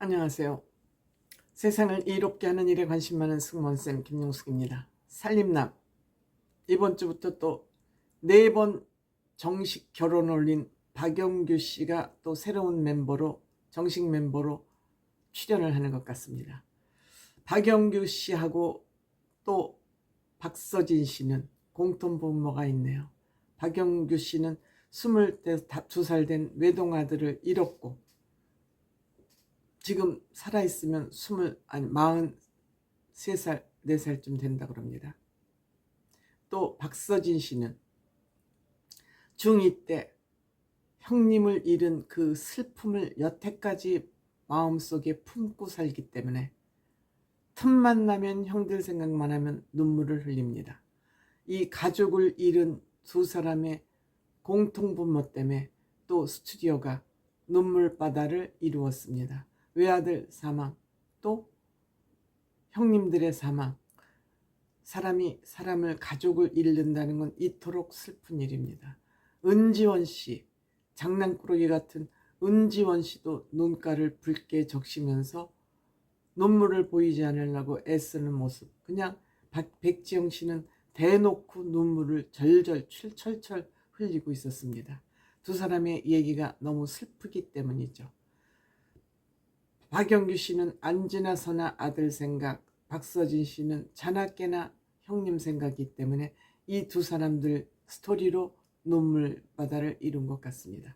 안녕하세요. 세상을 이롭게 하는 일에 관심 많은 승무원쌤 김용숙입니다. 살림남, 이번 주부터 또 4번 정식 결혼 올린 박영규 씨가 또 새로운 멤버로, 정식 멤버로 출연을 하는 것 같습니다. 박영규 씨하고 또 박서진 씨는 공통 분모가 있네요. 박영규 씨는 22살 된 외동아들을 잃었고, 지금 살아있으면 43살, 4살쯤 된다 그럽니다. 또 박서진 씨는 중2 때 형님을 잃은 그 슬픔을 여태까지 마음속에 품고 살기 때문에 틈만 나면 형들 생각만 하면 눈물을 흘립니다. 이 가족을 잃은 두 사람의 공통분모 때문에 또 스튜디오가 눈물바다를 이루었습니다. 외아들 사망, 또 형님들의 사망. 사람이 사람을, 가족을 잃는다는 건 이토록 슬픈 일입니다. 은지원 씨, 장난꾸러기 같은 은지원 씨도 눈가를 붉게 적시면서 눈물을 보이지 않으려고 애쓰는 모습. 그냥 백지영 씨는 대놓고 눈물을 철철 흘리고 있었습니다. 두 사람의 얘기가 너무 슬프기 때문이죠. 박영규 씨는 안지나 서나 아들 생각, 박서진 씨는 자나깨나 형님 생각이기 때문에 이 두 사람들 스토리로 눈물바다를 이룬 것 같습니다.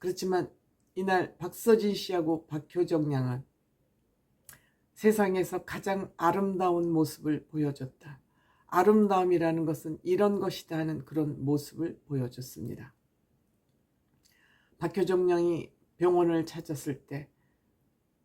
그렇지만 이날 박서진 씨하고 박효정 양은 세상에서 가장 아름다운 모습을 보여줬다. 아름다움이라는 것은 이런 것이다 하는 그런 모습을 보여줬습니다. 박효정 양이 병원을 찾았을 때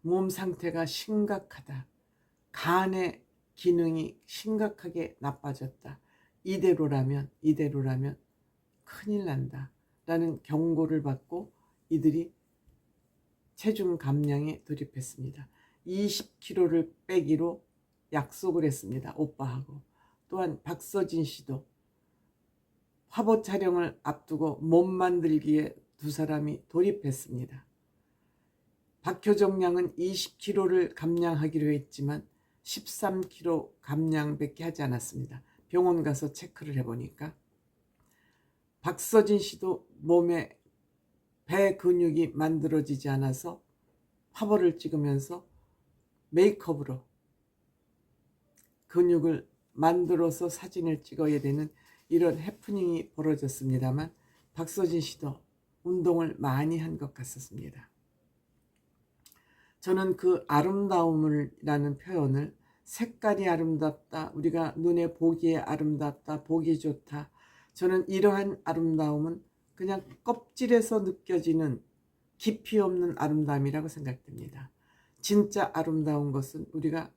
몸 상태가 심각하다. 간의 기능이 심각하게 나빠졌다. 이대로라면 큰일 난다. 라는 경고를 받고 이들이 체중 감량에 돌입했습니다. 20kg를 빼기로 약속을 했습니다. 오빠하고. 또한 박서진 씨도 화보 촬영을 앞두고 몸 만들기에 두 사람이 돌입했습니다. 박효정 양은 20kg를 감량하기로 했지만 13kg 감량밖에 하지 않았습니다. 병원 가서 체크를 해보니까 박서진 씨도 몸에 배 근육이 만들어지지 않아서 화보를 찍으면서 메이크업으로 근육을 만들어서 사진을 찍어야 되는 이런 해프닝이 벌어졌습니다만 박서진 씨도 운동을 많이 한 것 같았습니다. 저는 그 아름다움이라는 표현을 색깔이 아름답다, 우리가 눈에 보기에 아름답다, 보기 좋다. 저는 이러한 아름다움은 그냥 껍질에서 느껴지는 깊이 없는 아름다움이라고 생각됩니다. 진짜 아름다운 것은 우리가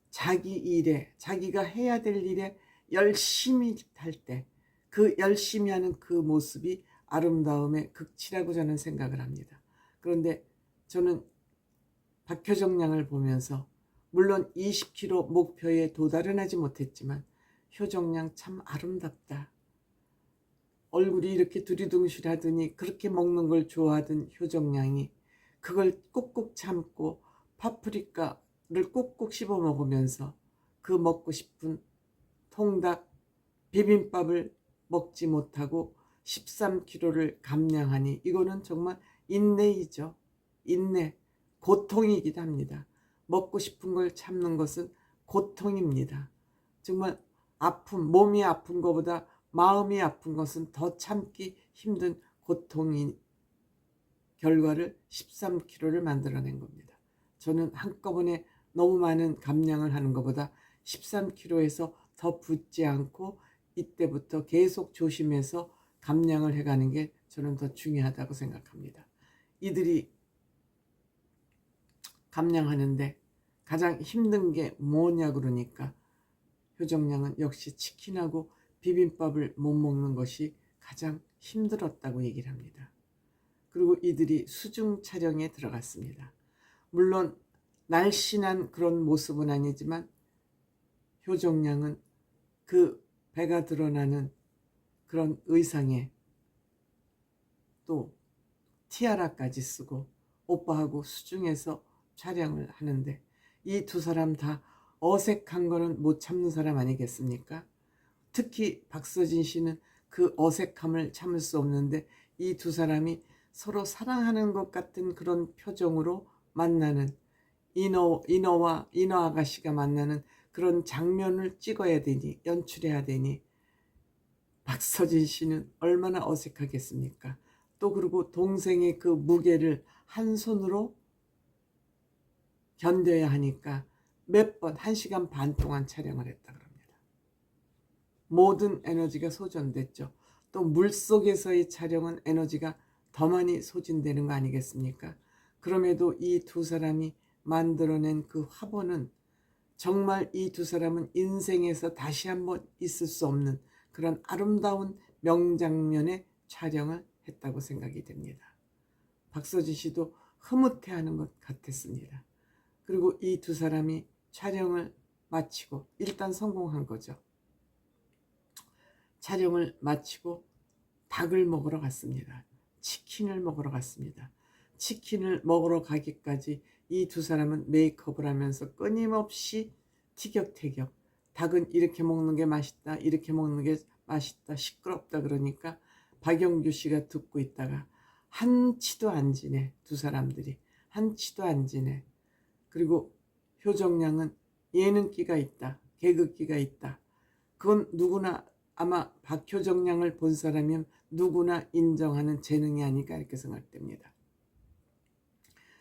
자기 일에, 자기가 해야 될 일에 열심히 할 때 그 열심히 하는 그 모습이 아름다움의 극치라고 저는 생각을 합니다. 그런데 저는 박효정 양을 보면서 물론 20kg 목표에 도달은 하지 못했지만 효정 양 참 아름답다. 얼굴이 이렇게 두리둥실하더니 그렇게 먹는 걸 좋아하던 효정 양이 그걸 꾹꾹 참고 파프리카를 꾹꾹 씹어 먹으면서 그 먹고 싶은 통닭, 비빔밥을 먹지 못하고 13kg를 감량하니 이거는 정말 인내이죠. 인내. 고통이기도 합니다. 먹고 싶은 걸 참는 것은 고통입니다. 정말 몸이 아픈 것보다 마음이 아픈 것은 더 참기 힘든 고통인 결과를 13kg를 만들어낸 겁니다. 저는 한꺼번에 너무 많은 감량을 하는 것보다 13kg에서 더 붙지 않고 이때부터 계속 조심해서 감량을 해가는 게 저는 더 중요하다고 생각합니다. 이들이 감량하는데 가장 힘든 게 뭐냐 그러니까 효정 양은 역시 치킨하고 비빔밥을 못 먹는 것이 가장 힘들었다고 얘기를 합니다. 그리고 이들이 수중 촬영에 들어갔습니다. 물론 날씬한 그런 모습은 아니지만 효정 양은 그 배가 드러나는 그런 의상에 또 티아라까지 쓰고 오빠하고 수중에서 촬영을 하는데 이 두 사람 다 어색한 거는 못 참는 사람 아니겠습니까? 특히 박서진 씨는 그 어색함을 참을 수 없는데 이 두 사람이 서로 사랑하는 것 같은 그런 표정으로 만나는 인어 아가씨가 만나는 그런 장면을 찍어야 되니, 연출해야 되니 박서진 씨는 얼마나 어색하겠습니까? 또 그리고 동생의 그 무게를 한 손으로 견뎌야 하니까 몇 번, 1시간 반 동안 촬영을 했다 그럽니다. 모든 에너지가 소진됐죠. 또 물속에서의 촬영은 에너지가 더 많이 소진되는 거 아니겠습니까? 그럼에도 이 두 사람이 만들어낸 그 화보는 정말 이 두 사람은 인생에서 다시 한번 있을 수 없는 그런 아름다운 명장면의 촬영을 했다고 생각이 됩니다. 박서진 씨도 흐뭇해하는 것 같았습니다. 그리고 이 두 사람이 촬영을 마치고 일단 성공한 거죠. 촬영을 마치고 닭을 먹으러 갔습니다. 치킨을 먹으러 갔습니다. 치킨을 먹으러 가기까지 이 두 사람은 메이크업을 하면서 끊임없이 티격태격, 닭은 이렇게 먹는 게 맛있다, 이렇게 먹는 게 맛있다, 시끄럽다 그러니까 박영규 씨가 듣고 있다가 한치도 안 지네. 두 사람들이 한치도 안 지네. 그리고 효정양은 예능기가 있다, 개그기가 있다. 그건 누구나, 아마 박효정양을 본 사람이면 누구나 인정하는 재능이 아닐까 이렇게 생각됩니다.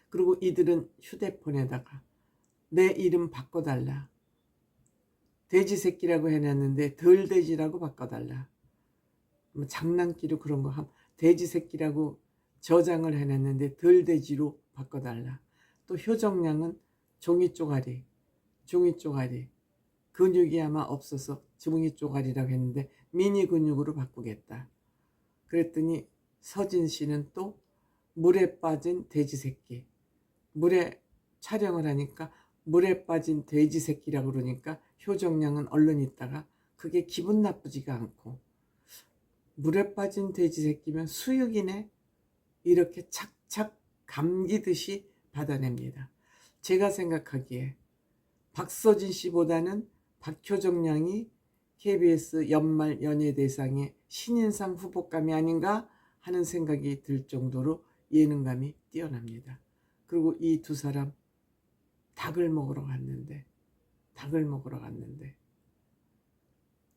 그리고 이들은 휴대폰에다가 내 이름 바꿔달라, 돼지 새끼라고 해놨는데 덜 돼지라고 바꿔달라, 뭐 장난기로 그런 거 함, 돼지 새끼라고 저장을 해놨는데 덜 돼지로 바꿔달라. 또 효정양은 종이 쪼가리 근육이 아마 없어서 종이 쪼가리라고 했는데 미니 근육으로 바꾸겠다. 그랬더니 서진 씨는 또 물에 빠진 돼지 새끼, 물에 촬영을 하니까 물에 빠진 돼지 새끼라고 그러니까 효정양은 얼른 있다가 그게 기분 나쁘지가 않고 물에 빠진 돼지 새끼면 수육이네 이렇게 착착 감기듯이 받아냅니다. 제가 생각하기에 박서진 씨보다는 박효정 양이 KBS 연말 연예대상의 신인상 후보감이 아닌가 하는 생각이 들 정도로 예능감이 뛰어납니다. 그리고 이 두 사람 닭을 먹으러 갔는데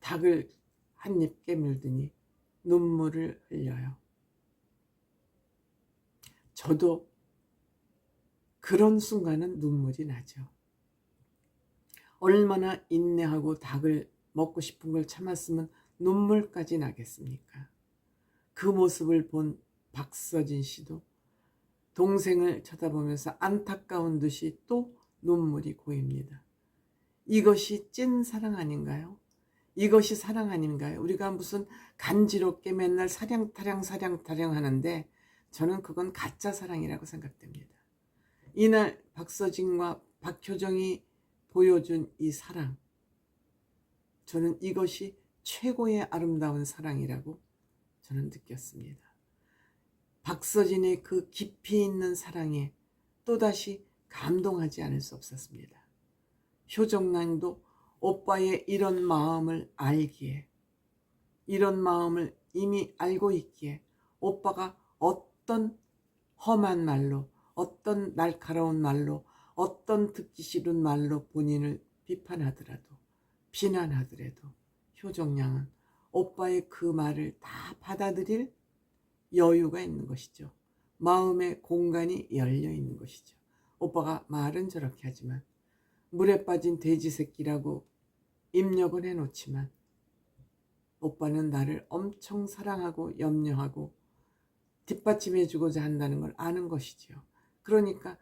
닭을 한 입 깨물더니 눈물을 흘려요. 저도 그런 순간은 눈물이 나죠. 얼마나 인내하고 닭을 먹고 싶은 걸 참았으면 눈물까지 나겠습니까? 그 모습을 본 박서진 씨도 동생을 쳐다보면서 안타까운 듯이 또 눈물이 고입니다. 이것이 찐 사랑 아닌가요? 이것이 사랑 아닌가요? 우리가 무슨 간지럽게 맨날 사랑타령 하는데 저는 그건 가짜 사랑이라고 생각됩니다. 이날 박서진과 박효정이 보여준 이 사랑, 저는 이것이 최고의 아름다운 사랑이라고 저는 느꼈습니다. 박서진의 그 깊이 있는 사랑에 또다시 감동하지 않을 수 없었습니다. 효정양도 오빠의 이런 마음을 알기에, 이런 마음을 이미 알고 있기에 오빠가 어떤 험한 말로, 어떤 날카로운 말로, 어떤 듣기 싫은 말로 본인을 비판하더라도, 비난하더라도 효정양은 오빠의 그 말을 다 받아들일 여유가 있는 것이죠. 마음의 공간이 열려 있는 것이죠. 오빠가 말은 저렇게 하지만 물에 빠진 돼지 새끼라고 입력은 해놓지만 오빠는 나를 엄청 사랑하고 염려하고 뒷받침해주고자 한다는 걸 아는 것이지요. 그러니까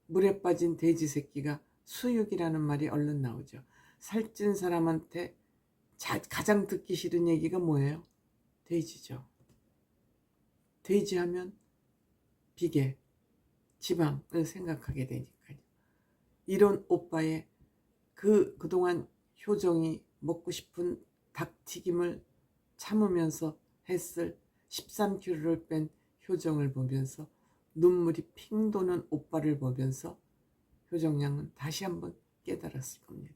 물에 빠진 돼지 새끼가 수육이라는 말이 얼른 나오죠. 살찐 사람한테 가장 듣기 싫은 얘기가 뭐예요? 돼지죠. 돼지하면 비계, 지방을 생각하게 되니까요. 이런 오빠의 그동안 효정이 먹고 싶은 닭튀김을 참으면서 했을 13kg를 뺀 효정을 보면서 눈물이 핑 도는 오빠를 보면서 효정양은 다시 한번 깨달았을 겁니다.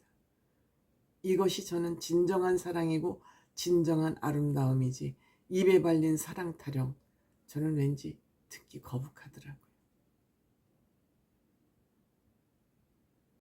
이것이 저는 진정한 사랑이고 진정한 아름다움이지 입에 발린 사랑 타령 저는 왠지 듣기 거북하더라고요.